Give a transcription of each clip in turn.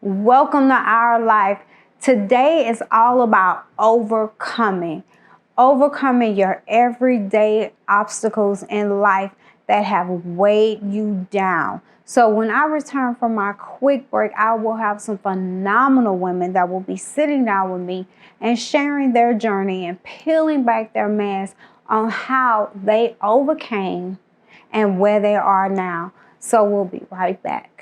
Welcome to our life. Today is all about overcoming your everyday obstacles in life that have weighed you down. So when I return from my quick break, I will have some phenomenal women that will be sitting down with me and sharing their journey and peeling back their mask on how they overcame and where they are now. So we'll be right back.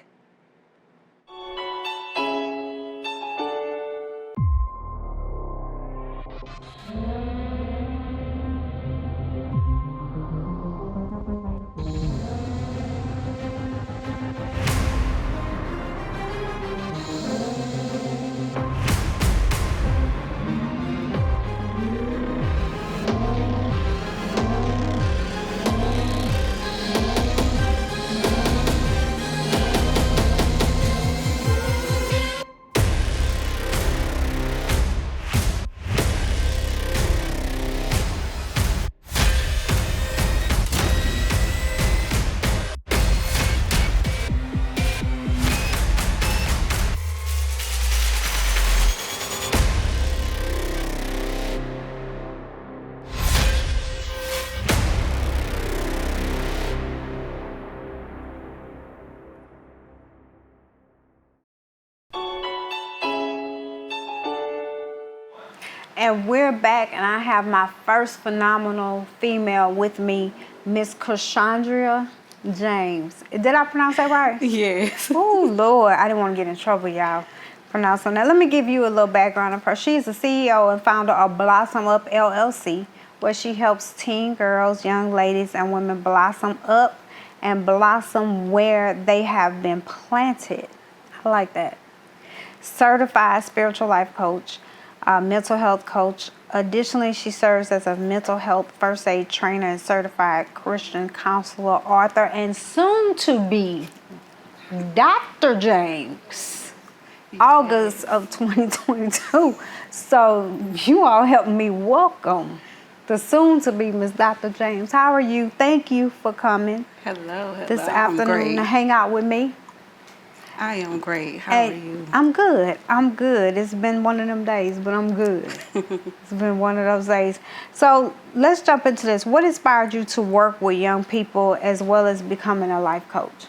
And we're back, and I have my first phenomenal female with me, Miss Cassandra James. Did I pronounce that right? Yes. Oh, Lord. I didn't want to get in trouble, y'all, pronouncing that. Let me give you a little background of her. She's the CEO and founder of Blossom Up LLC, where she helps teen girls, young ladies, and women blossom up and blossom where they have been planted. I like that. Certified spiritual life coach, mental health coach. Additionally, she serves as a mental health first aid trainer and certified Christian counselor, author, and soon to be Dr. James. Yes. August of 2022. So you all helped me welcome the soon to be Miss Dr. James. How are you? Thank you for coming. Hello. This afternoon to hang out with me. I am great. How are you? I'm good. It's been one of them days, but I'm good. It's been one of those days. So let's jump into this. What inspired you to work with young people as well as becoming a life coach?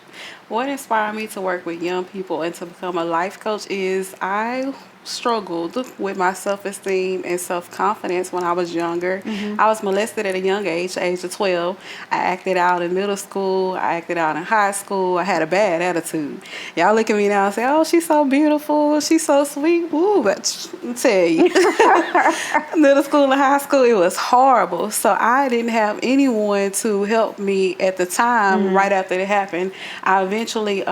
What inspired me to work with young people and to become a life coach is I struggled with my self-esteem and self-confidence when I was younger. Mm-hmm. I was molested at a young age, age of 12. I acted out in middle school. I acted out in high school. I had a bad attitude. Y'all look at me now and say, oh, she's so beautiful. She's so sweet. Ooh, but I tell you, middle school and high school, it was horrible. So I didn't have anyone to help me at the time. Mm-hmm. Right after it happened. I eventually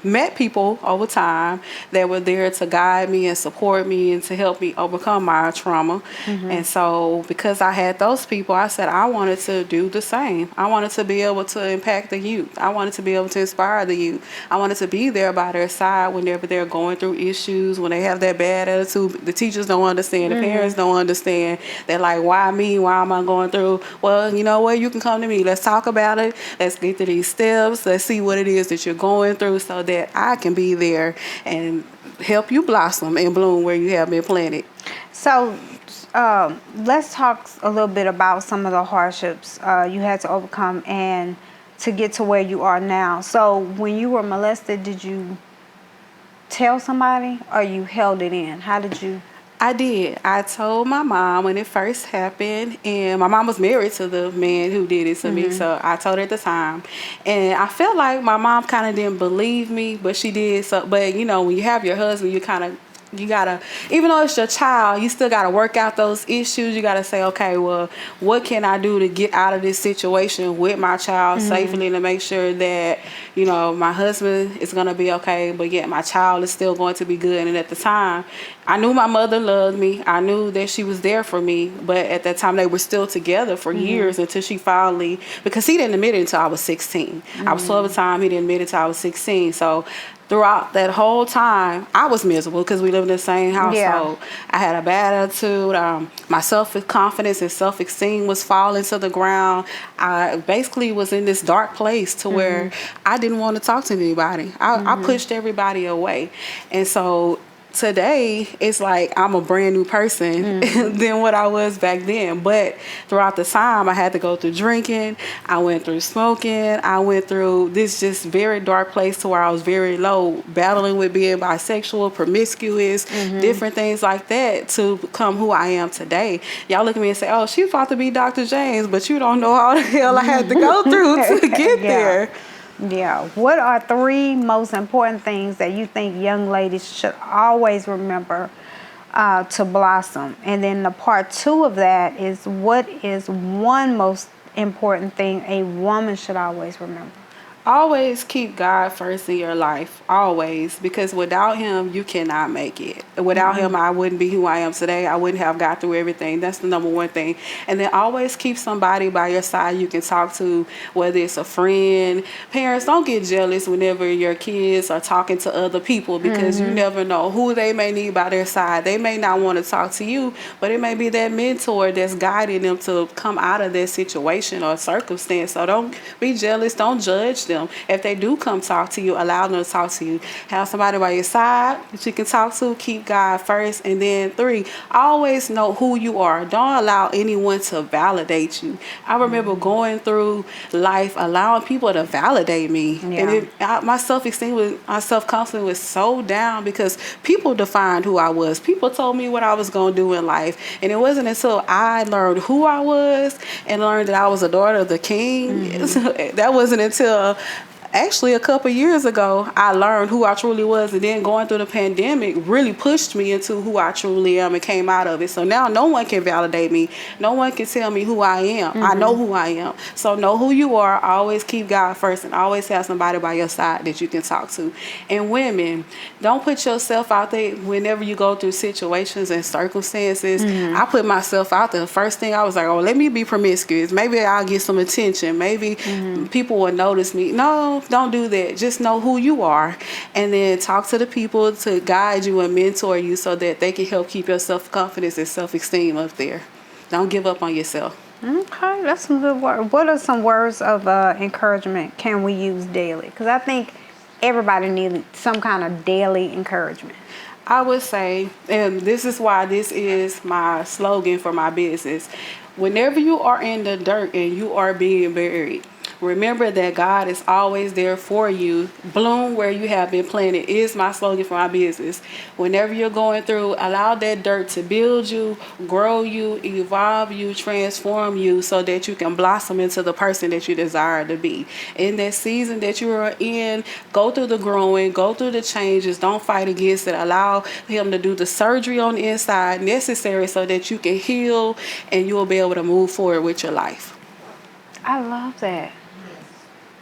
met people over time that were there to guide me and support me and to help me overcome my trauma. Mm-hmm. And so because I had those people, I said I wanted to do the same. I wanted to be able to impact the youth. I wanted to be able to inspire the youth. I wanted to be there by their side whenever they're going through issues, when they have that bad attitude. The teachers don't understand. The parents don't understand. They're like, why me? Why am I going through? Well, you know what? You can come to me. Let's talk about it. Let's get to these steps. Let's see what it is that you're going through so that I can be there and help you blossom and bloom where you have been planted. So let's talk a little bit about some of the hardships you had to overcome and to get to where you are now. So when you were molested, did you tell somebody or you held it in? How did you? I did. I told my mom when it first happened, and my mom was married to the man who did it to me, so I told her at the time. And I felt like my mom kind of didn't believe me, but she did. So, but you know, when you have your husband, you gotta, even though it's your child, you still gotta work out those issues. You gotta say, okay, well, what can I do to get out of this situation with my child safely, to make sure that, you know, my husband is gonna be okay, but yet my child is still going to be good. And at the time, I knew my mother loved me. I knew that she was there for me, but at that time they were still together for years until she finally, because he didn't admit it until I was 16. I was 12 at the time. He didn't admit it until I was 16. So throughout that whole time, I was miserable because we lived in the same household. Yeah. I had a bad attitude. My self-confidence and self-esteem was falling to the ground. I basically was in this dark place to where I didn't want to talk to anybody. I pushed everybody away. And so today it's like I'm a brand new person than what I was back then. But throughout the time, I had to go through drinking, I went through smoking, I went through this just very dark place to where I was very low, battling with being bisexual, promiscuous, different things like that to become who I am today. Y'all look at me and say, oh, she's about to be Dr. James, but you don't know how the hell I had to go through to get there. Yeah. What are 3 most important things that you think young ladies should always remember to blossom? And then the part 2 of that is, what is one most important thing a woman should always remember? Always keep God first in your life, always, because without him, you cannot make it. Without him, I wouldn't be who I am today. I wouldn't have got through everything. That's the number one thing. And then always keep somebody by your side you can talk to, whether it's a friend. Parents, don't get jealous whenever your kids are talking to other people, because you never know who they may need by their side. They may not want to talk to you, but it may be that mentor that's guiding them to come out of their situation or circumstance. So don't be jealous. Don't judge them. If they do come talk to you, allow them to talk to you. Have somebody by your side that you can talk to. Keep God first. And then 3, always know who you are. Don't allow anyone to validate you. I remember going through life allowing people to validate me. Yeah. And my self-esteem, my self-confidence was so down because people defined who I was. People told me what I was going to do in life. And it wasn't until I learned who I was and learned that I was a daughter of the king. That wasn't until actually a couple years ago I learned who I truly was, and then going through the pandemic really pushed me into who I truly am and came out of it. So now no one can validate me, no one can tell me who I am. I know who I am. So know who you are, always keep God first, and always have somebody by your side that you can talk to. And women, don't put yourself out there whenever you go through situations and circumstances. I put myself out there. The first thing I was like, oh, let me be promiscuous, maybe I'll get some attention, maybe people will notice me. No, don't do that. Just know who you are, and then talk to the people to guide you and mentor you so that they can help keep your self-confidence and self-esteem up there. Don't give up on yourself. Okay, that's some good words. What are some words of encouragement can we use daily? Because I think everybody needs some kind of daily encouragement. I would say, and this is why this is my slogan for my business, whenever you are in the dirt and you are being buried, remember that God is always there for you. Bloom where you have been planted is my slogan for my business. Whenever you're going through, allow that dirt to build you, grow you, evolve you, transform you so that you can blossom into the person that you desire to be. In that season that you are in, go through the growing, go through the changes. Don't fight against it. Allow him to do the surgery on the inside necessary so that you can heal and you will be able to move forward with your life. I love that.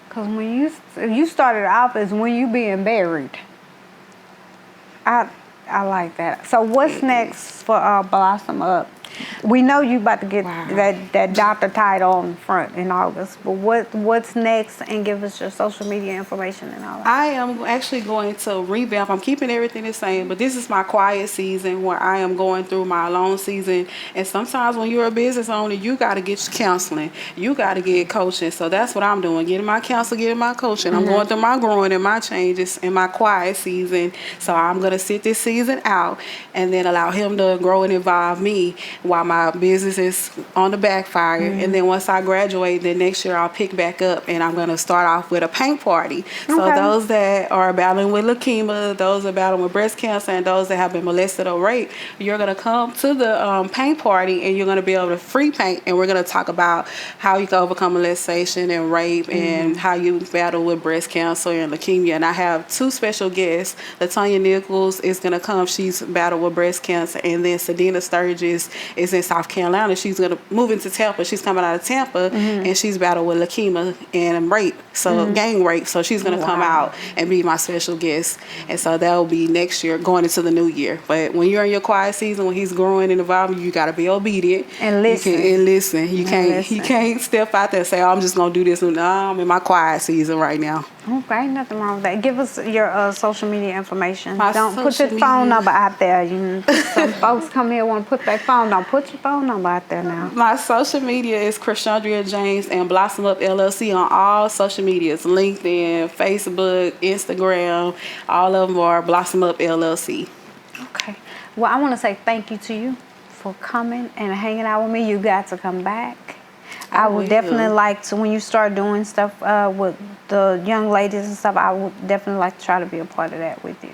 Because when you started off as when you being buried. I like that. So what's next for Blossom Up? We know you about to get that doctor title on the front in August, but what's next? And give us your social media information and all that. I am actually going to revamp. I'm keeping everything the same, but this is my quiet season where I am going through my alone season. And sometimes when you're a business owner, you got to get counseling. You got to get coaching. So that's what I'm doing, getting my counsel, getting my coaching. I'm going through my growing and my changes in my quiet season. So I'm going to sit this season out and then allow him to grow and evolve me while my business is on the backfire. And then once I graduate, then next year I'll pick back up and I'm going to start off with a paint party. Okay. So those that are battling with leukemia, those that are battling with breast cancer, and those that have been molested or raped, you're going to come to the paint party and you're going to be able to free paint, and we're going to talk about how you can overcome molestation and rape and how you battle with breast cancer and leukemia. And I have 2 special guests. LaTonya Nichols is going to come. She's battled with breast cancer. And then Sedina Sturgis is in South Carolina. She's going to move into Tampa. She's coming out of Tampa, and she's battled with leukemia and rape, so gang rape. So she's going to come out and be my special guest. And so that will be next year, going into the new year. But when you're in your quiet season, when he's growing and evolving, you got to be obedient and listen. You can't step out there and say, "Oh, I'm just going to do this." No, I'm in my quiet season right now. Okay, ain't nothing wrong with that. Give us your social media information. My Don't put your social phone media- number out there. Some folks come here want to put their phone. Don't put your phone number out there now. My social media is Krishandria James and Blossom Up LLC on all social medias. LinkedIn, Facebook, Instagram. All of them are Blossom Up LLC. Okay. Well, I want to say thank you to you for coming and hanging out with me. You got to come back. I would definitely like to, when you start doing stuff with the young ladies and stuff, I would definitely like to try to be a part of that with you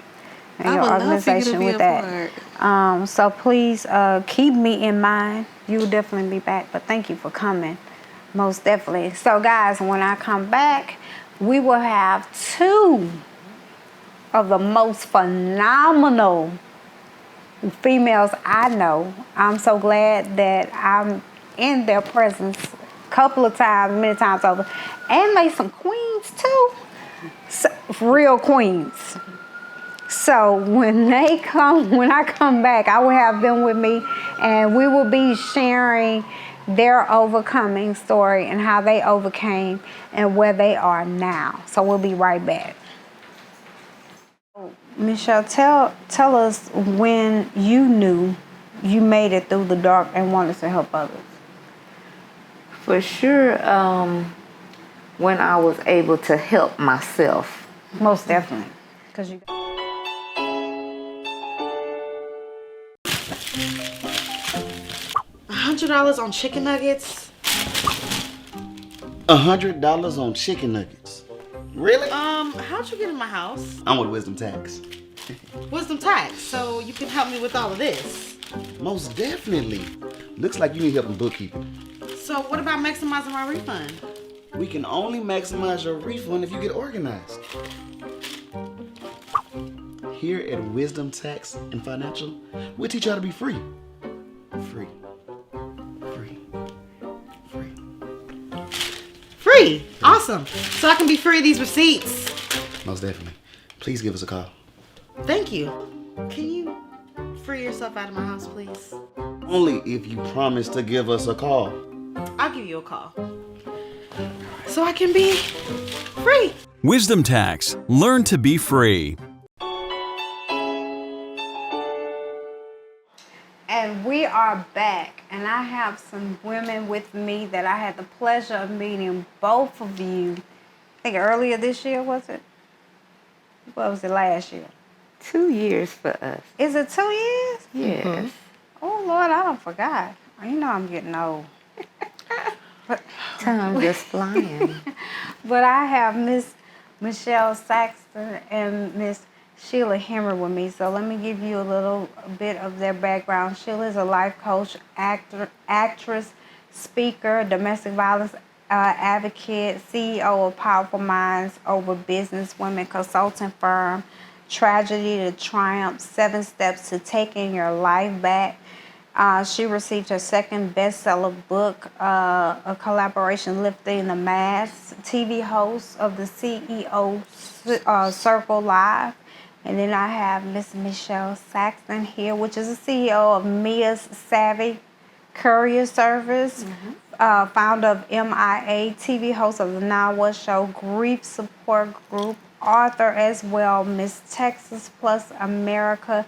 and I your would love for you to organization be with a that. part. So please keep me in mind. You will definitely be back, but thank you for coming, most definitely. So guys, when I come back, we will have 2 of the most phenomenal females I know. I'm so glad that I'm in their presence a couple of times, many times over, and made some queens too. So, real queens. So when I come back, I will have them with me, and we will be sharing their overcoming story and how they overcame and where they are now. So we'll be right back. Michelle, tell us when you knew you made it through the dark and wanted to help others. For sure, when I was able to help myself. Most definitely, because you. $100 on chicken nuggets? $100 on chicken nuggets. Really? How'd you get in my house? I'm with Wisdom Tax. Wisdom tax, so you can help me with all of this. Most definitely. Looks like you need help in bookkeeping. So what about maximizing my refund? We can only maximize your refund if you get organized. Here at Wisdom Tax and Financial, we teach you how to be free. Free. Free. Free. Free! Awesome! So I can be free of these receipts. Most definitely. Please give us a call. Thank you. Can you free yourself out of my house, please? Only if you promise to give us a call. I'll give you a call. So I can be free. Wisdom Tax. Learn to be free. And we are back, and I have some women with me that I had the pleasure of meeting both of you. I think earlier this year, was it? What was it, last year? 2 years for us. Is it 2 years? Yes. Oh, Lord, I don't forgot. You know I'm getting old. Time just flying. But I have Miss Michelle Saxton and Miss Sheila Henry with me. So let me give you a little bit of their background. Sheila is a life coach, actress, speaker, domestic violence advocate, CEO of Powerful Minds Over Business Women consulting firm, Tragedy to Triumph, 7 Steps to Taking Your Life Back. She received her second bestseller book, a collaboration Lifting the Mask, TV host of the CEO Circle Live. And then I have Miss Michelle Saxton here, which is the CEO of Mia's Savvy Courier Service, founder of MIA, TV host of the Now What Show, Grief Support Group, author as well, Miss Texas Plus America,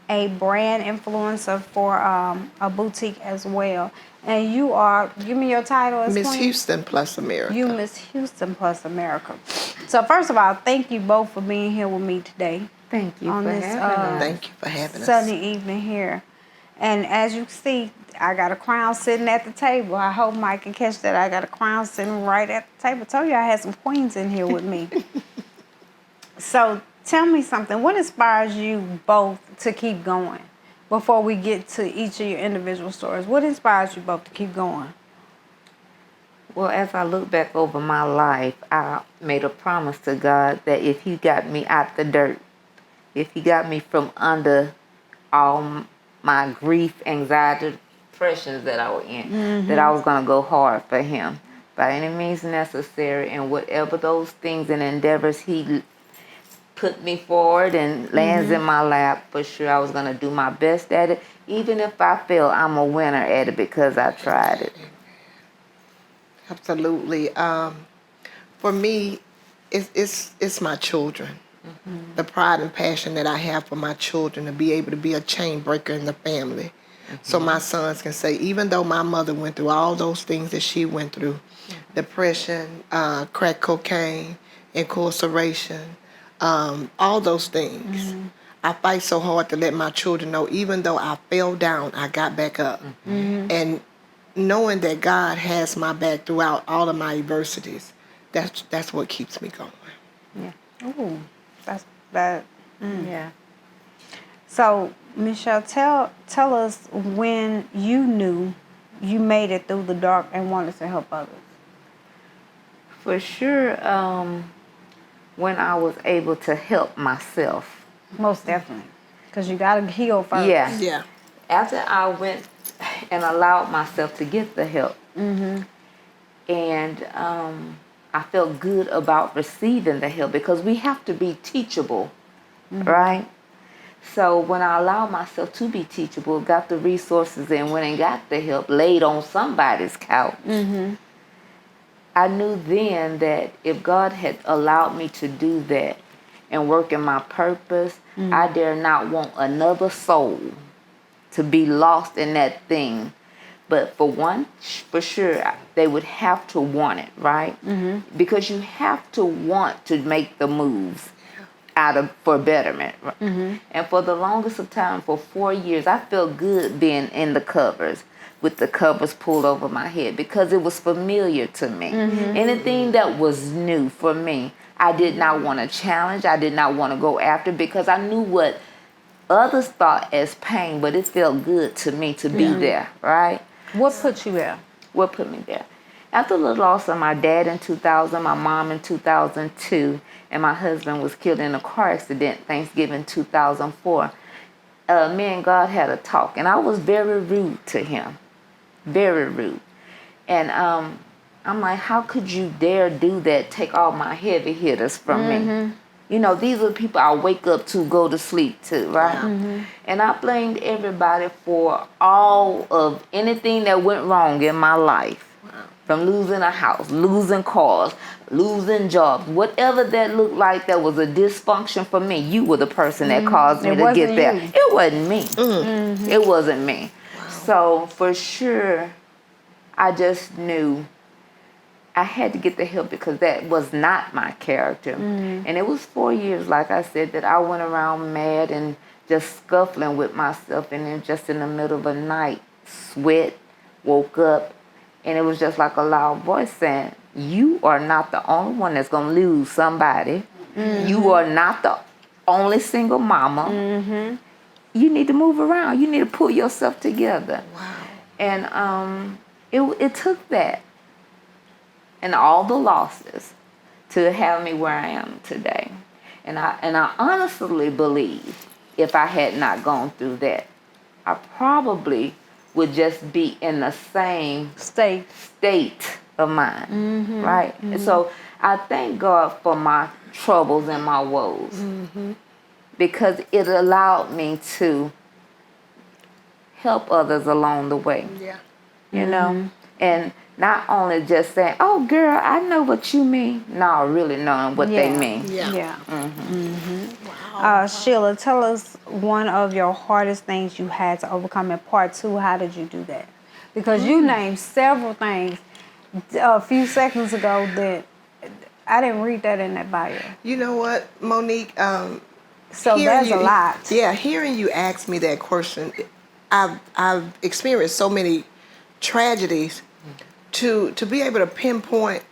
a brand influencer for a boutique as well. And you are, give me your title as Miss Queen. Houston plus America. You Miss Houston Plus America. So first of all, thank you both for being here with me today. Thank you on for this having us. Thank you for having us. sunny evening here. And as you see, I got a crown sitting at the table. I hope Mike can catch that. I got a crown sitting right at the table. I told you I had some queens in here with me. So tell me something. What inspires you both to keep going? Before we get to each of your individual stories, what inspires you both to keep going? Well, as I look back over my life, I made a promise to God that if He got me out the dirt, if He got me from under all my grief, anxiety, depressions that I was in, that I was going to go hard for Him by any means necessary, and whatever those things and endeavors He put me forward and lands in my lap, for sure I was going to do my best at it. Even if I fail, I'm a winner at it because I tried it. Absolutely. For me, it's my children. The pride and passion that I have for my children to be able to be a chain breaker in the family. So my sons can say, even though my mother went through all those things that she went through, depression, crack cocaine, incarceration, all those things. I fight so hard to let my children know, even though I fell down, I got back up. And knowing that God has my back throughout all of my adversities, that's what keeps me going. Yeah. Ooh, that's that. Yeah. So, Michelle, tell us when you knew you made it through the dark and wanted to help others. For sure, when I was able to help myself. Most definitely, because you gotta heal first. Yeah. Yeah. After I went and allowed myself to get the help, and I felt good about receiving the help because we have to be teachable, right? So when I allowed myself to be teachable, got the resources and went and got the help, laid on somebody's couch, I knew then that if God had allowed me to do that and work in my purpose, I dare not want another soul to be lost in that thing. But for sure, they would have to want it, right? Because you have to want to make the moves for betterment. And for the longest of time, for 4 years, I felt good being in the covers with the covers pulled over my head because it was familiar to me. Anything that was new for me, I did not want to challenge. I did not want to go after because I knew what others thought as pain, but it felt good to me to be there, right? What put you there? What put me there? After the loss of my dad in 2000, my mom in 2002, and my husband was killed in a car accident Thanksgiving 2004, me and God had a talk, and I was very rude to him. Very rude. And I'm like, how could you dare do that, take all my heavy hitters from me? You know, these are the people I wake up to, go to sleep to, right? And I blamed everybody for all of anything that went wrong in my life. From losing a house, losing cars, losing jobs, whatever that looked like that was a dysfunction for me, you were the person that caused me to get there. You. It wasn't me. It wasn't me. So for sure, I just knew I had to get the help because that was not my character. And it was 4 years, like I said, that I went around mad and just scuffling with myself. And then just in the middle of the night, sweat, woke up, and it was just like a loud voice saying, you are not the only one that's going to lose somebody. You are not the only single mama. You need to move around. You need to pull yourself together. Wow. And it took that and all the losses to have me where I am today. And I honestly believe if I had not gone through that, I probably would just be in the same state of mind, right? And so I thank God for my troubles and my woes because it allowed me to help others along the way. Yeah. You know? And not only just saying, oh, girl, I know what you mean. No, really knowing what they mean. Yeah. Sheila, tell us one of your hardest things you had to overcome in part 2. How did you do that? Because you named several things a few seconds ago that I didn't read that in that bio. You know what, Monique? So there's a lot. Yeah, hearing you ask me that question, I've experienced so many tragedies to be able to pinpoint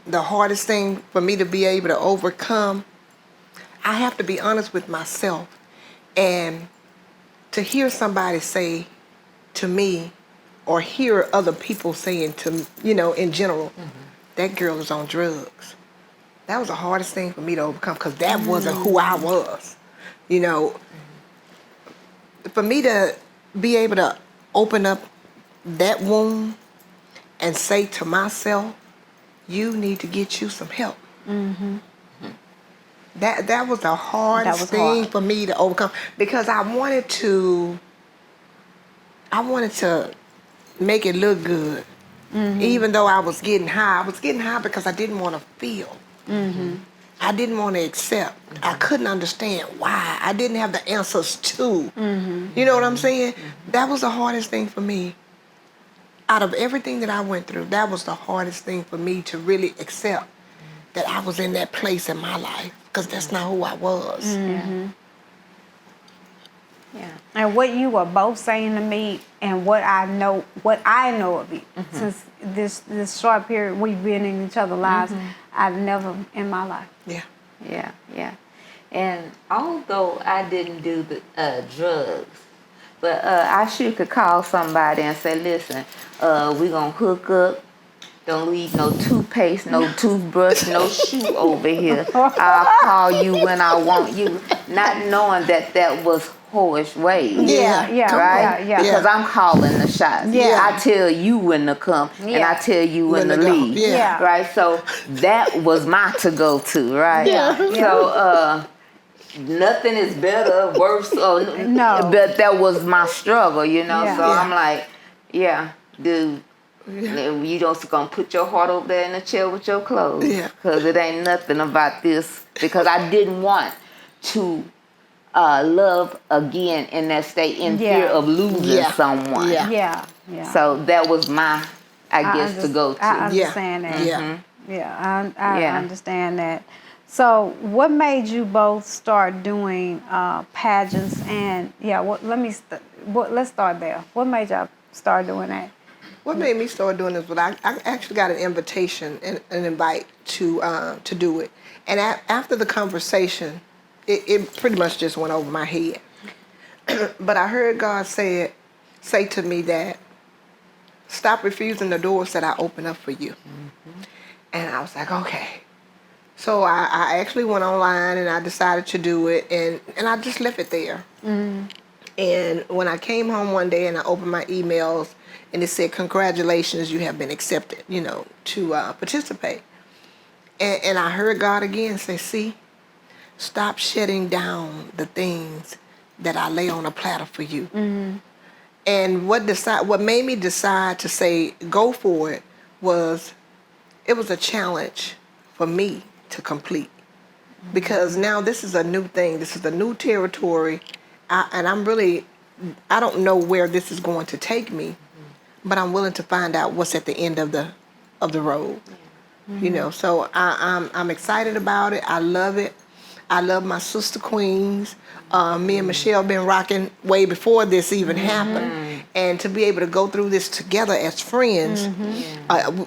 the hardest thing for me to be able to overcome. I have to be honest with myself, and to hear somebody say to me or hear other people saying to, in general, that girl is on drugs. That was the hardest thing for me to overcome because that wasn't who I was. For me to be able to open up that wound and say to myself, you need to get you some help. That was the hardest thing for me to overcome because I wanted to make it look good. Even though I was getting high because I didn't want to feel. I didn't want to accept. I couldn't understand why. I didn't have the answers to. You know what I'm saying? That was the hardest thing for me. Out of everything that I went through, that was the hardest thing for me to really accept that I was in that place in my life, because that's not who I was. Yeah. And what you were both saying to me, and what I know of you, since this short period we've been in each other's lives, I've never in my life. Yeah. Yeah, yeah. And although I didn't do the drugs, but I sure could call somebody and say, listen, we gonna hook up. Don't leave no toothpaste, no toothbrush, no shoe over here. I'll call you when I want you, not knowing that was whorish ways. Yeah, yeah, right? yeah. Because I'm calling the shots. Yeah. I tell you when to come, and I tell you when to to go. leave. Yeah. Right? So that was my to go to, right? Yeah. So nothing is better, worse, or No. but that was my struggle, you know. Yeah. So Yeah. I'm like, yeah, dude. You don't gonna put your heart over there in the chair with your clothes, Yeah. because it ain't nothing about this. Because I didn't want to love again in that state, in fear of losing someone. Yeah. Yeah, yeah. So that was my, I guess, to go to. I understand that. Yeah. Yeah, I Yeah. understand that. So, what made you both start doing pageants? And let's start there. What made y'all start doing that? What made me start doing this was I actually got an invitation and an invite to do it. And after the conversation, it pretty much just went over my head. But I heard God say to me that, stop refusing the doors that I open up for you. And I was like, okay. So I actually went online and I decided to do it, and I just left it there. And when I came home one day and I opened my emails, and it said, congratulations, you have been accepted, to participate. And I heard God again say, see, stop shutting down the things that I lay on a platter for you. And what made me decide to say, go for it, was a challenge for me to complete. Because now this is a new thing. This is a new territory. And I don't know where this is going to take me, but I'm willing to find out what's at the end of the road. So I'm excited about it. I love it. I love my sister queens. Me and Michelle been rocking way before this even happened. And to be able to go through this together as friends,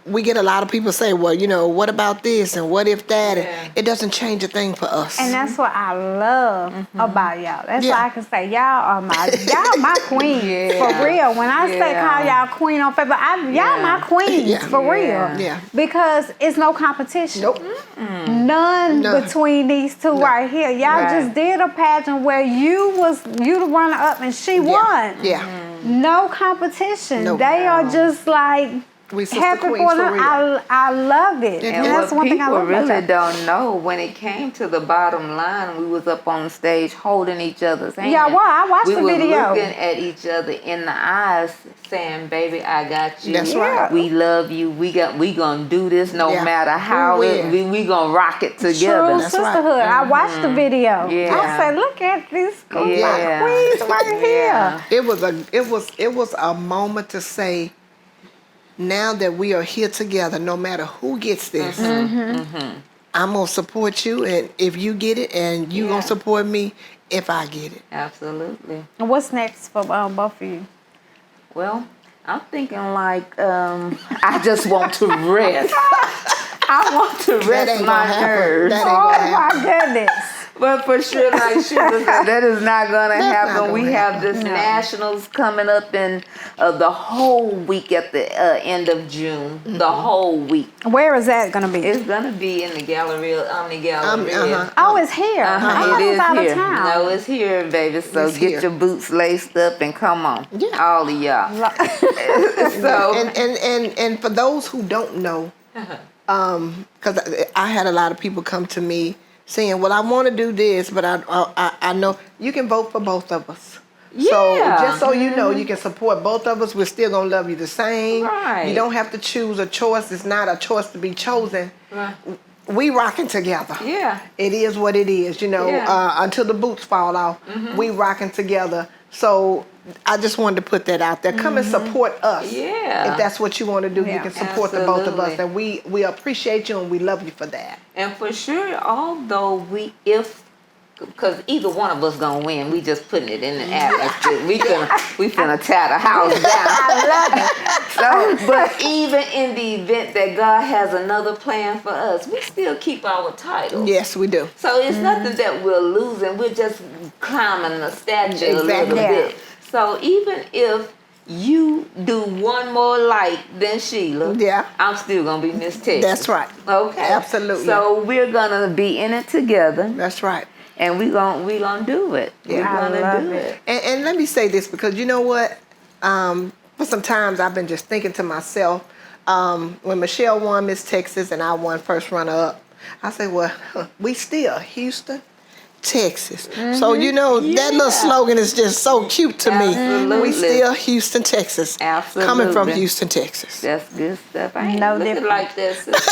we get a lot of people say, well, what about this and what if that? And it doesn't change a thing for us. And that's what I love about y'all. That's why I can say y'all are my queens for real. When I say call y'all queen on Facebook, y'all my queens for real. Yeah. Because it's no competition. Nope. None between these two right here. Y'all just did a pageant where you the runner up and she won. Yeah. No competition. No. They are just like We sister happy queens for for them. real. I love it. And that's what one thing I people love about really y'all. don't know, when it came to the bottom line, we was up on the stage holding each other's hands. Yeah, well, I watched the video. We were looking at each other in the eyes, saying, "Baby, I got you. That's right. We love you. We gonna do this no Yeah. matter how we gonna rock it together." True That's sisterhood. right. I watched the video. Yeah. I said, look at this group Yeah. of queens right Yeah. here. It was a moment to say, now that we are here together, no matter who gets this, I'm gonna support you, and if you get it, and you gonna support me if I get it. Absolutely. And what's next for both of you? Well, I'm thinking like I just want to rest. I want to That rest ain't my gonna happen. nerves. That ain't Oh gonna happen. my goodness. But for sure, like Sugar said, that is not gonna That's not happen. gonna We have this nationals coming up in the whole week at the end of June. The whole week. Where is that gonna be? It's gonna be in the Galleria, Omni Galleria. Oh, it's here. I thought it was out of town. No, it's here, baby. So It's get here. your boots laced up and come on. Yeah. All of y'all. So And for those who don't know, because I had a lot of people come to me saying, well, I want to do this, but I know you can vote for both of us. So Yeah. just so you know, you can support both of us. We're still going to love you the same. Right. You don't have to choose a choice. It's not a choice to be chosen. Right. we rocking together. Yeah. It is what it is, you know. Yeah. Until the boots fall off, we rocking together. So I just wanted to put that out there. Come and support us. Yeah. If that's what you want to do, Yeah. you can support the both of us, Absolutely. and we appreciate you and we love you for that. And for sure, although because either one of us gonna win, we just putting it in the atmosphere. We finna tear the house down. I love it. So, but even in the event that God has another plan for us, we still keep our titles. Yes, we do. So it's nothing that we're losing. We're just climbing the stature a little Exactly. bit. So even if you do one more light than Sheila, Yeah. I'm still gonna be Miss Texas. That's right. Okay. Absolutely. So we're gonna be in it together, That's right. and we gonna do it. Yeah. We're I gonna love do it. it. And let me say this, because you know what? For some times I've been just thinking to myself, when Michelle won Miss Texas and I won first runner up, I said, well, we still Houston, Texas. So you know that little slogan is just so cute to me. Absolutely. We still Houston, Texas. Absolutely. Coming from Houston, Texas. That's good stuff. I ain't No looking different. like that, sister.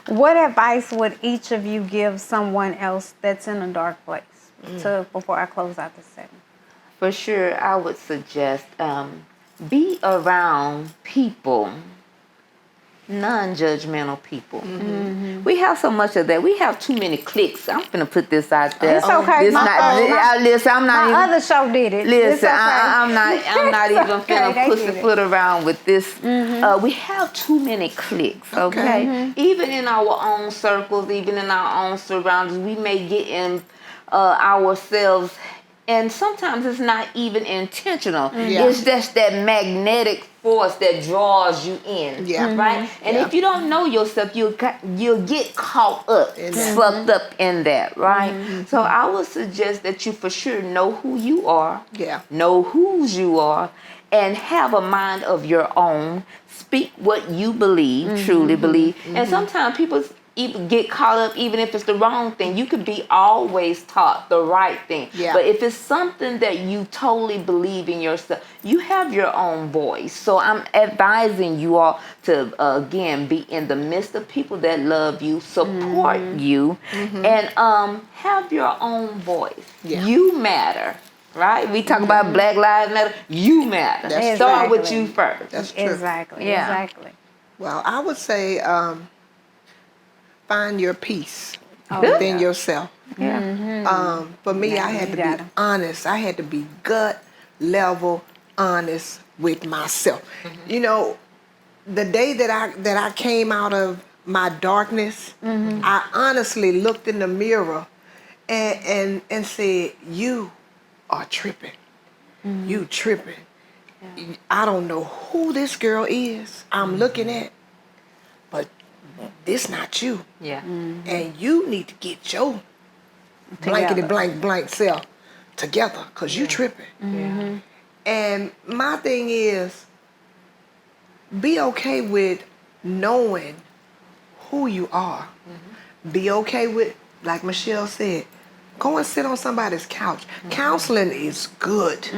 What advice would each of you give someone else that's in a dark place? Before I close out the segment. For sure, I would suggest be around people, non-judgmental people. We have so much of that. We have too many cliques. I'm gonna put this out there. It's okay. This listen, I'm not My even. other show did it. It's Listen, okay. I'm not even Okay, finna they did it. pussyfoot around with this. We have too many cliques, okay? Even in our own circles, even in our own surroundings, we may get in ourselves, and sometimes it's not even intentional. Yeah. It's just that magnetic force that draws you in, Yeah. right? And Yeah. if you don't know yourself, you'll get caught up, In that. sucked up in that, right? So I would suggest that you for sure know who you are, Yeah. know whose you are, and have a mind of your own. Speak what you believe, truly believe. And sometimes people even get caught up, even if it's the wrong thing. You could be always taught the right thing. Yeah. But if it's something that you totally believe in yourself, you have your own voice. So I'm advising you all to, again, be in the midst of people that love you, support you, and have your own voice. Yeah. You matter. Right? We talk about Black Lives Matter. You matter. That's Start with Exactly. you first. That's true. Exactly. Yeah. Exactly. Well, I would say find your peace Oh, within yeah. yourself. Yeah. For me, Yeah, I had you to gotta. be honest. I had to be gut level honest with myself. You know, the day that I came out of my darkness, I honestly looked in the mirror and said, "You are tripping. You tripping. I don't know who this girl is I'm looking at, but this not you. Yeah. And you need to get your blankety blank self together, because you tripping." And my thing is, be okay with knowing who you are. Be okay with, like Michelle said, go and sit on somebody's couch. Counseling is good.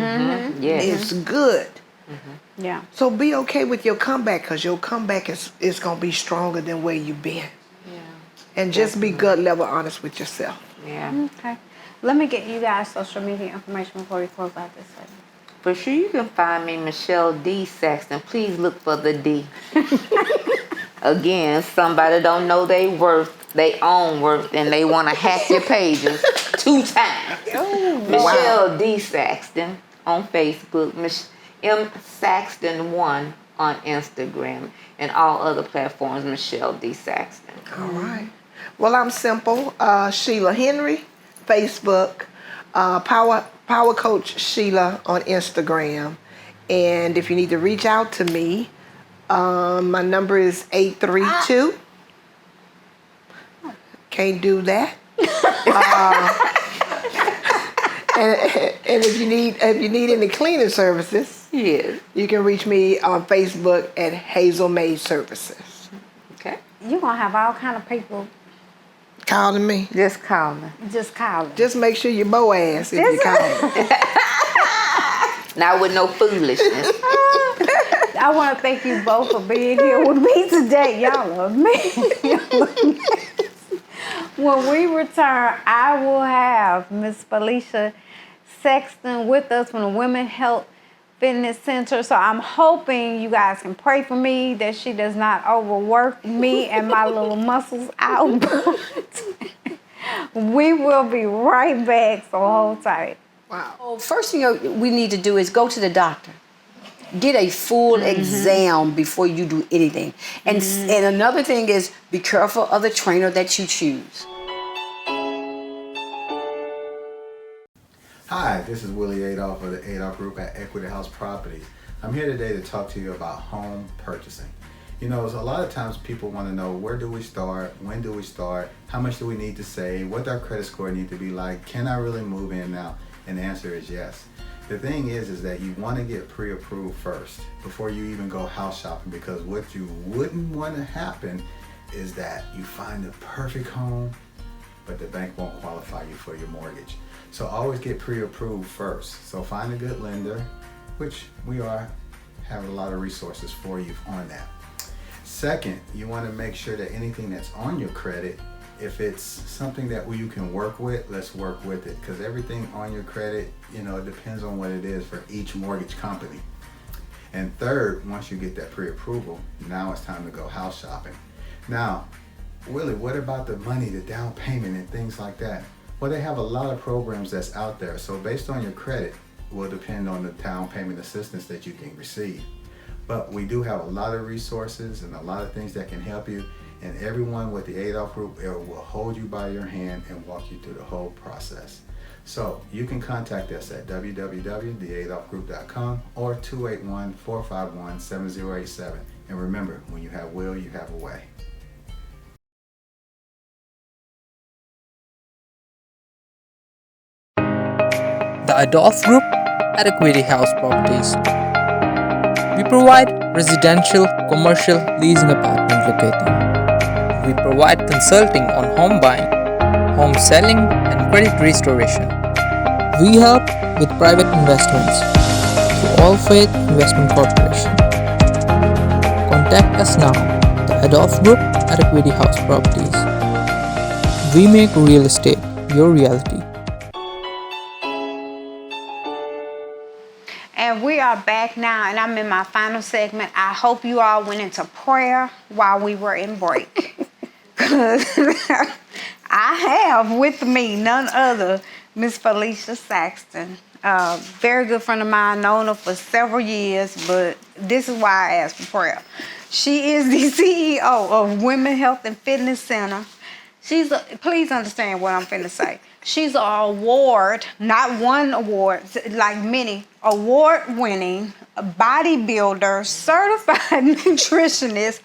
Yes. It's good. Yeah. So be okay with your comeback, because your comeback is going to be stronger than where you've been. Yeah. And just be gut level honest with yourself. Yeah. Okay. Let me get you guys social media information before we close out this segment. For sure, you can find me Michelle D. Saxton. Please look for the D. Again, somebody don't know they own worth, and they want to hack your pages 2 times. Michelle D. Saxton on Facebook. M. Saxton1 on Instagram, and all other platforms, Michelle D. Saxton. All right. Well, I'm simple. Sheila Henry, Facebook. Power Coach Sheila on Instagram. And if you need to reach out to me, my number is 832. Can't do that. And if you need any cleaning services, Yes. you can reach me on Facebook at Hazel Maid Services. Okay. You're going to have all kind of people Calling me. Just call me. just calling. Just make sure you Boaz if you call me. Not with no foolishness. I want to thank you both for being here with me today. Y'all are amazing. When we return, I will have Miss Felicia Sexton with us from the Women Health Fitness Center. So I'm hoping you guys can pray for me that she does not overwork me and my little muscles out. We will be right back, so hold tight. Wow. Well, first thing we need to do is go to the doctor. Get a full exam before you do anything. And another thing is be careful of the trainer that you choose. Hi, this is Willie Adolph of the Adolph Group at Equity House Properties. I'm here today to talk to you about home purchasing. You know, a lot of times people want to know, where do we start? When do we start? How much do we need to save? What does our credit score need to be like? Can I really move in now? And the answer is yes. The thing is that you want to get pre-approved first before you even go house shopping, because what you wouldn't want to happen is that you find the perfect home, but the bank won't qualify you for your mortgage. So always get pre-approved first. So find a good lender, which we have a lot of resources for you on that. Second, you want to make sure that anything that's on your credit, if it's something that you can work with, let's work with it, because everything on your credit, you know, it depends on what it is for each mortgage company. And third, once you get that pre-approval, now it's time to go house shopping. Now, Willie, what about the money, the down payment and things like that? Well, they have a lot of programs that's out there. So based on your credit will depend on the down payment assistance that you can receive. But we do have a lot of resources and a lot of things that can help you. And everyone with the Adolph Group will hold you by your hand and walk you through the whole process. So you can contact us at www.theadolphgroup.com or 281-451-7087. And remember, when you have will, you have a way. The Adolph Group at Equity House Properties. We provide residential, commercial, leasing apartment locating. We provide consulting on home buying, home selling, and credit restoration. We help with private investments through All Faith Investment Corporation. Contact us now, the Adolph Group at Equity House Properties. We make real estate your reality. And we are back now, and I'm in my final segment. I hope you all went into prayer while we were in break. Because I have with me none other Miss Felicia Saxton. Very good friend of mine, known her for several years, but this is why I asked for prayer. She is the CEO of Women Health and Fitness Center. Please understand what I'm finna say. She's an award, not one award, like many, award-winning bodybuilder, certified nutritionist,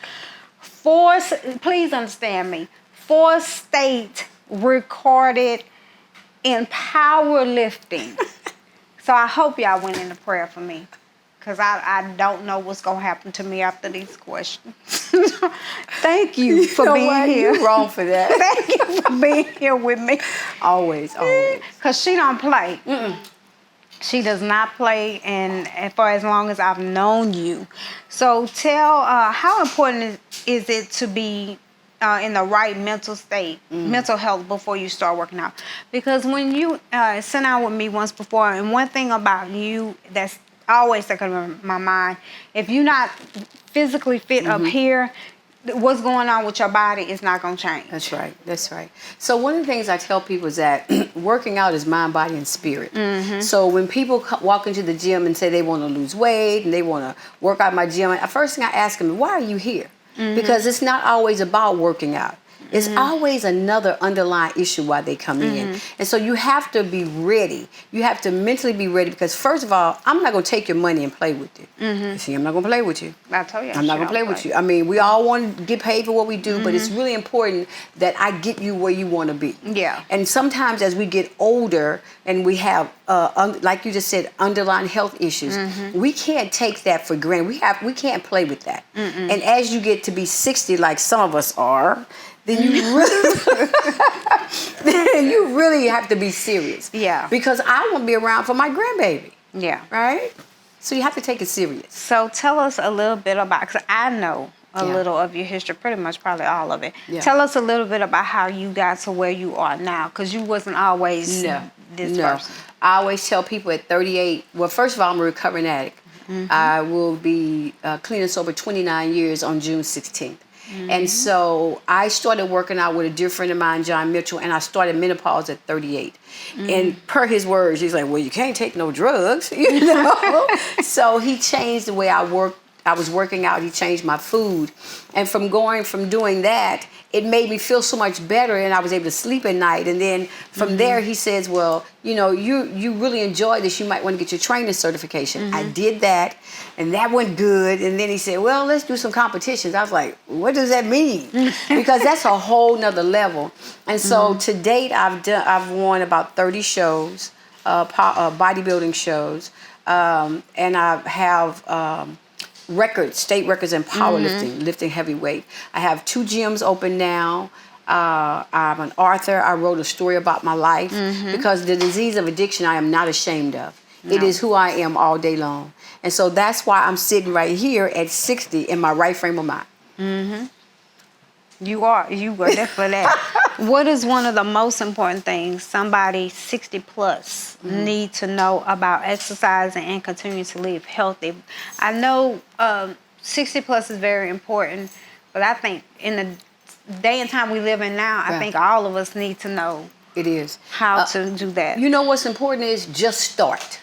please understand me, 4-state recorded in powerlifting. So I hope y'all went into prayer for me, because I don't know what's going to happen to me after these questions. Thank you for being here. You're wrong for that. Thank you for being here with me. Always. Because she don't play. She does not play, and for as long as I've known you. So tell, how important is it to be in the right mental state, mental health, before you start working out? Because when you sat out with me once before, and one thing about you that's always stuck in my mind, if you're not physically fit up here, what's going on with your body is not going to change. That's right. So one of the things I tell people is that working out is mind, body, and spirit. So when people walk into the gym and say they want to lose weight and they want to work out in my gym, the first thing I ask them is, why are you here? Because it's not always about working out. It's always another underlying issue why they come in. And so you have to be ready. You have to mentally be ready, because first of all, I'm not going to take your money and play with you. You see, I'm not going to play with you. I told you. I'm not going to play with you. I mean, we all want to get paid for what we do, but it's really important that I get you where you want to be. Yeah. And sometimes as we get older and we have, like you just said, underlying health issues, we can't take that for granted. We can't play with that. And as you get to be 60, like some of us are, then you really have to be serious. Yeah. Because I want to be around for my grandbaby. Yeah. Right? So you have to take it serious. So tell us a little bit about, because I know a Yeah. little of your history, pretty much probably all of it. Yeah. Tell us a little bit about how you got to where you are now, because you wasn't always this person. I always tell people at 38, well, first of all, I'm a recovering addict. I will be clean and sober 29 years on June 16th. And so I started working out with a dear friend of mine, John Mitchell, and I started menopause at 38. And per his words, he's like, well, you can't take no drugs, you know? So he changed the way I worked. I was working out, he changed my food. And from doing that, it made me feel so much better, and I was able to sleep at night. And then from there, he says, well, you know, you really enjoy this. You might want to get your training certification. I did that, and that went good. And then he said, well, let's do some competitions. I was like, what does that mean? Because that's a whole nother level. And so to date, I've won about 30 shows, bodybuilding shows, and I have records, state records in powerlifting, lifting heavyweight. I have 2 gyms open now. I'm an author. I wrote a story about my life because the disease of addiction I am not ashamed of. No. It is who I am all day long. And so that's why I'm sitting right here at 60 in my right frame of mind. You are definitely that. What is one of the most important things somebody 60 plus need to know about exercising and continuing to live healthy? I know 60 plus is very important, but I think in the day and time we live in now, I think all of us need to know it is how to do that. You know what's important is just start.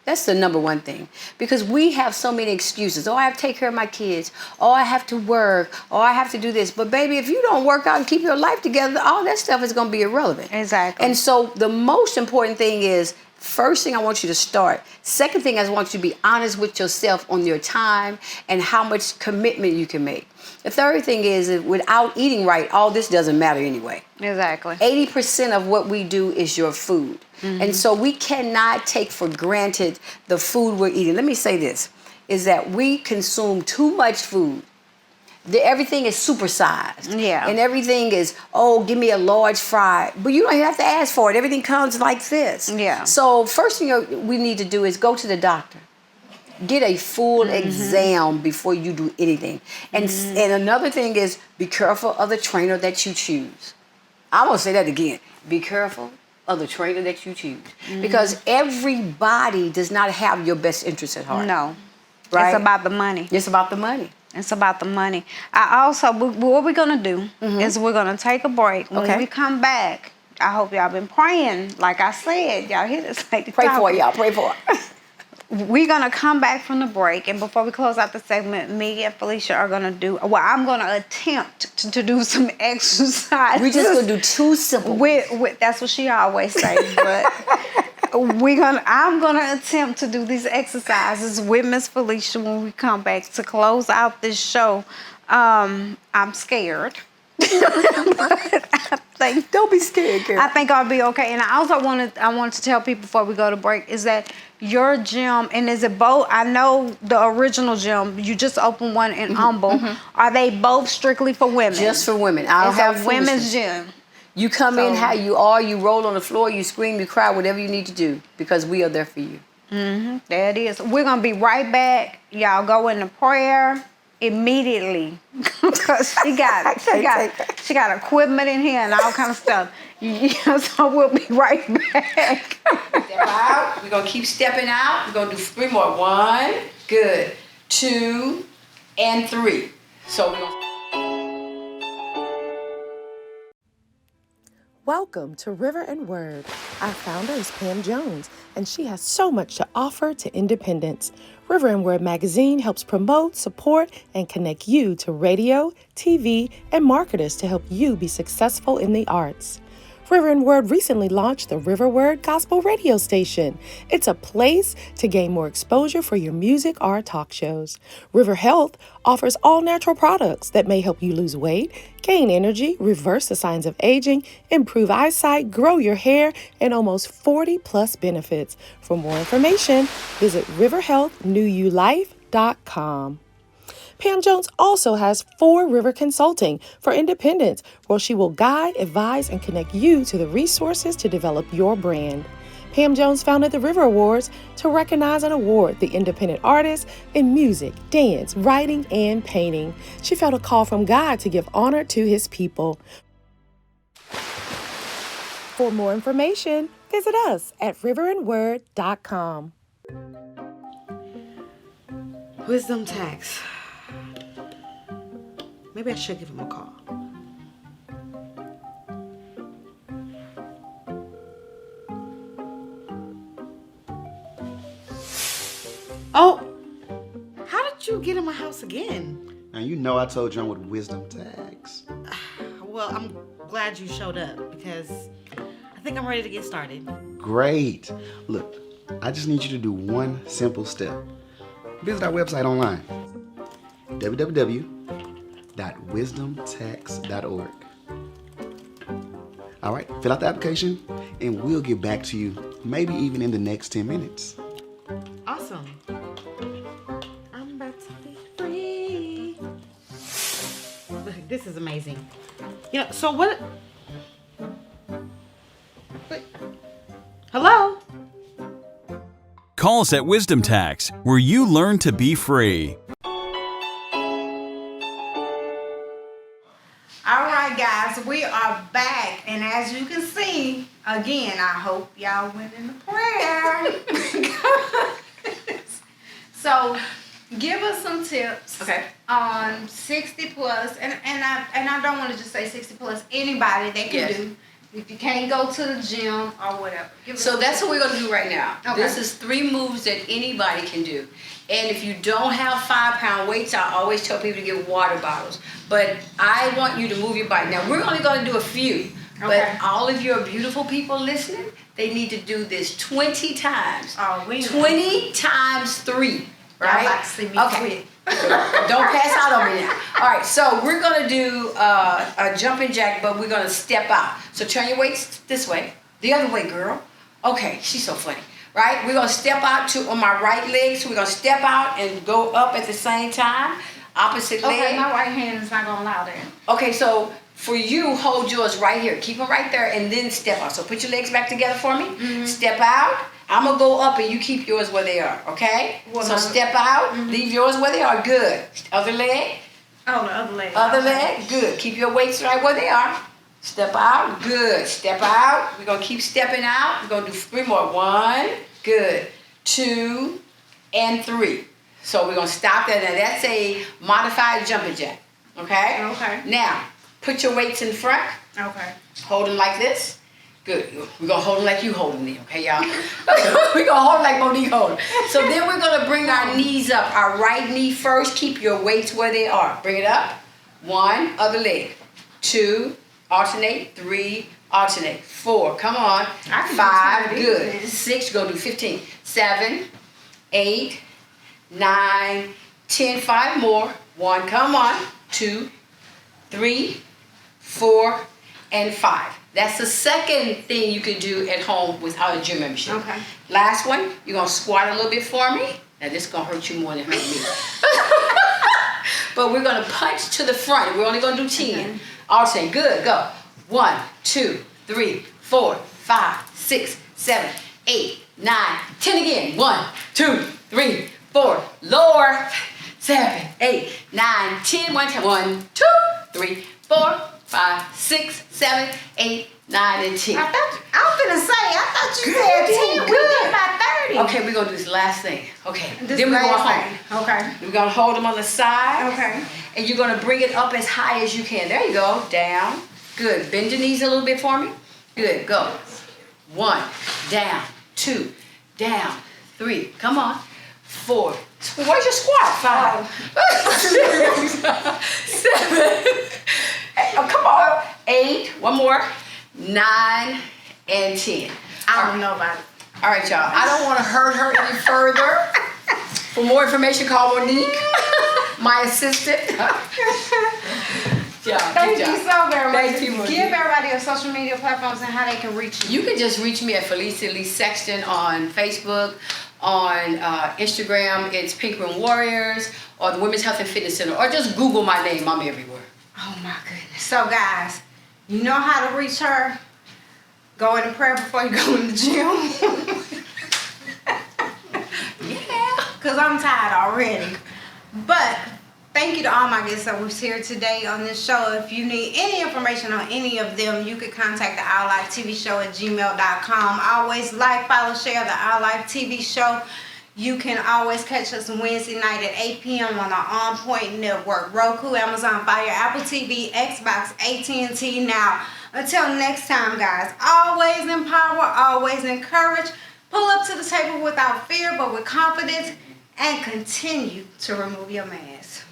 That's the number one thing. Because we have so many excuses. Oh, I have to take care of my kids. Oh, I have to work. Oh, I have to do this. But baby, if you don't work out and keep your life together, all that stuff is going to be irrelevant. Exactly. And so the most important thing is, first thing I want you to start. Second thing I want you to be honest with yourself on your time and how much commitment you can make. The third thing is without eating right, all this doesn't matter anyway. Exactly. 80% of what we do is your food. And so we cannot take for granted the food we're eating. Let me say this, is that we consume too much food. Everything is supersized. Yeah. And everything is, oh, give me a large fry. But you don't even have to ask for it. Everything comes like this. Yeah. So first thing we need to do is go to the doctor. Get a full exam before you do anything. And another thing is be careful of the trainer that you choose. I'm going to say that again. Be careful of the trainer that you choose. Because everybody does not have your best interest at heart. No. Right? It's about the money. It's about the money. It's about the money. What we're going to do is we're going to take a break. When we come back, I hope y'all been praying. Like I said, y'all hear this lady Pray talking. for it, y'all. Pray for it. We're going to come back from the break, and before we close out the segment, me and Felicia are going to do, I'm going to attempt to do some exercise. We just going to do 2 simple. That's what she always says, but I'm going to attempt to do these exercises with Miss Felicia when we come back to close out this show. I'm scared. Don't be scared, girl. I think I'll be okay. And I also wanted to tell people before we go to break is that your gym, and is it both? I know the original gym, you just opened one in Humble. Are they both strictly for women? Just for women. I don't have a women's gym. You come in how you are, you roll on the floor, you scream, you cry, whatever you need to do, because we are there for you. There it is. We're going to be right back. Y'all go into prayer immediately. Because she got equipment in here and all kind of stuff. So we'll be right back. Step out. We're going to keep stepping out. We're going to do 3 more. 1, good. 2, and 3. So we're going to... Welcome to River and Word. Our founder is Pam Jones, and she has so much to offer to independents. River and Word magazine helps promote, support, and connect you to radio, TV, and marketers to help you be successful in the arts. River and Word recently launched the River Word Gospel Radio Station. It's a place to gain more exposure for your music or talk shows. River Health offers all natural products that may help you lose weight, gain energy, reverse the signs of aging, improve eyesight, grow your hair, and almost 40 plus benefits. For more information, visit riverhealthnewulife.com. Pam Jones also has 4 River Consulting for independents, where she will guide, advise, and connect you to the resources to develop your brand. Pam Jones founded the River Awards to recognize and award the independent artists in music, dance, writing, and painting. She felt a call from God to give honor to his people. For more information, visit us at riverandword.com. Wisdom tax. Maybe I should give him a call. Oh, how did you get in my house again? Now, you know I told you I'm with wisdom tax. Well, I'm glad you showed up because I think I'm ready to get started. Great. Look, I just need you to do one simple step. Visit our website online, www.wisdomtax.org. All right, fill out the application and we'll get back to you, maybe even in the next 10 minutes. Awesome. I'm about to be free. Look, this is amazing. You know, so what? Wait. Hello? Call us at Wisdom Tax, where you learn to be free. All right, guys, we are back, and as you can see, again, I hope y'all went into prayer. So, give us some tips on 60 plus, and I don't want to just say 60 plus. Anybody that can do. If you can't go to the gym or whatever. So that's what we're going to do right now. Okay. This is 3 moves that anybody can do. And if you don't have 5-pound weights, I always tell people to get water bottles. But I want you to move your body. Now, we're only going to do a few. Okay. But all of your beautiful people listening, they need to do this 20 times. Oh, we 20 times 3. Right? Y'all like to see me quit. Don't pass out on me now. All right, so we're going to do a jumping jack, but we're going to step out. So turn your weights this way. The other way, girl. Okay, she's so funny. Right? We're going to step out on my right leg. So we're going to step out and go up at the same time. Opposite leg. Okay, my right hand is not going to allow that. Okay, so for you, hold yours right here. Keep them right there and then step out. So put your legs back together for me. Mm-hmm. Step out. I'm going to go up and you keep yours where they are, okay? So step out, leave yours where they are, good. Other leg. Oh, the other leg. Other leg, good. Keep your weights right where they are. Step out, good. Step out. We're going to keep stepping out. We're going to do 3 more. 1, good. 2, and 3. So we're going to stop there. Now that's a modified jumping jack, okay? Okay. Now, put your weights in front. Okay. Hold them like this. Good. We're going to hold them like you holding them, okay, y'all? We're going to hold them like Monique holding. So then we're going to bring our knees up. Our right knee first. Keep your weights where they are. Bring it up. 1, other leg. 2, alternate. 3, alternate. 4, come on. 5, good. 6, go do 15. 7, 8, 9, 10, 5 more. 1, come on. 2, 3, 4, and 5. That's the second thing you can do at home without a gym membership. Okay. Last one, you're going to squat a little bit for me. Now this is going to hurt you more than hurt me. But we're going to punch to the front. We're only going to do 10. Okay. Alternate. Good. Go. 1, 2, 3, 4, 5, 6, 7, 8, 9, 10 again. 1, 2, 3, 4. Lower. 7, 8, 9, 10. 1, 2, 3, 4, 5, 6, 7, 8, 9, and 10. I was gonna say, I thought you said 10. We did about 30. Okay, we're gonna do this last thing. Okay. This then we're going home. Okay. We're gonna hold them on the side. Okay. And you're gonna bring it up as high as you can. There you go. Down. Good. Bend your knees a little bit for me. Good. Go. 1. Down. 2. Down. 3. Come on. 4. Where's your squat? 5. 7. Oh, come on. 8. One more. 9 and 10. I don't know about it. All right, y'all. I don't want to hurt her any further. For more information, call Monique, my assistant. Thank you so very much. Thank you, Monique. Give everybody your social media platforms and how they can reach you. You can just reach me at Felicia Lee Sexton on Facebook. On Instagram, it's Pink Room Warriors or the Women's Health and Fitness Center. Or just Google my name. I'm everywhere. Oh, my goodness. So, guys, you know how to reach her. Go into prayer before you go in the gym. because I'm tired already. But thank you to all my guests that was here today on this show. If you need any information on any of them, you could contact the Our Life TV Show at gmail.com. Always like, follow, share the Our Life TV Show. You can always catch us Wednesday night at 8 p.m. on our OnPoint network. Roku, Amazon Fire, Apple TV, Xbox, AT&T Now. Until next time, guys, always empower, always encourage. Pull up to the table without fear, but with confidence. And continue to remove your mask.